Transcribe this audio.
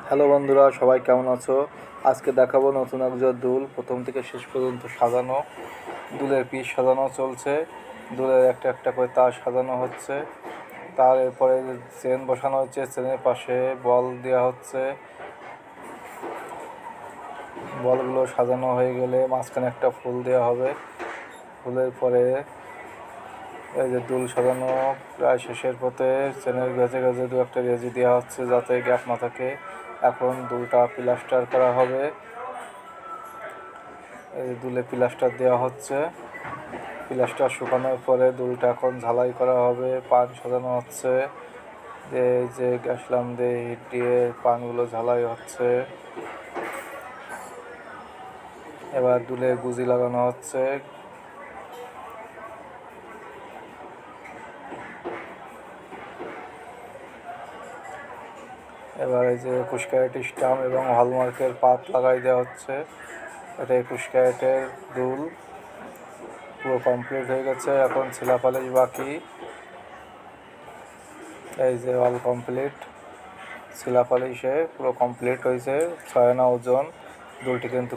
Hello বন্ধুরা, সবাই কেমন আছো? আজকে দেখাবো নতুন একজোড়া দুল প্রথম থেকে শেষ পর্যন্ত সাজানো। দুলের পিস সাজানো চলছে, দুলের একটা একটা করে তার সাজানো হচ্ছে। তার এরপরে চেন বসানো হচ্ছে, চেনের পাশে বল দেওয়া হচ্ছে। বলগুলো সাজানো হয়ে গেলে মাঝখানে একটা ফুল দেওয়া হবে। ফুলের পরে এই যে দুল সাজানো প্রায় শেষের পথে, চেনের গেজে গেজে দু একটা রেজি দেওয়া হচ্ছে যাতে গ্যাপ না থাকে। এখন দুলটা প্লাস্টার করা হবে। এই দুলে প্লাস্টার দেওয়া হচ্ছে। প্লাস্টার শুকানোর পরে দুলটা এখন ঝালাই করা হবে, পান সাজানো হচ্ছে। এই যে গ্যাস ল্যাম্প দিয়ে হিট দিয়ে পানগুলো ঝালাই হচ্ছে। এবার দুলে গুজি লাগানো হচ্ছে। এবার এই যে 21 ক্যারেট স্টাম্প এবং হলমার্কের পাত লাগাই দেওয়া হচ্ছে। এটা 21 ক্যারেটের দুল পুরো কমপ্লিট হয়ে গেছে, এখন ছিলা পালিশ বাকি। এই যে অল কমপ্লিট, ছিলা পালিশে পুরো কমপ্লিট হয়েছে। 6 আনা ওজন দুলটি কিন্তু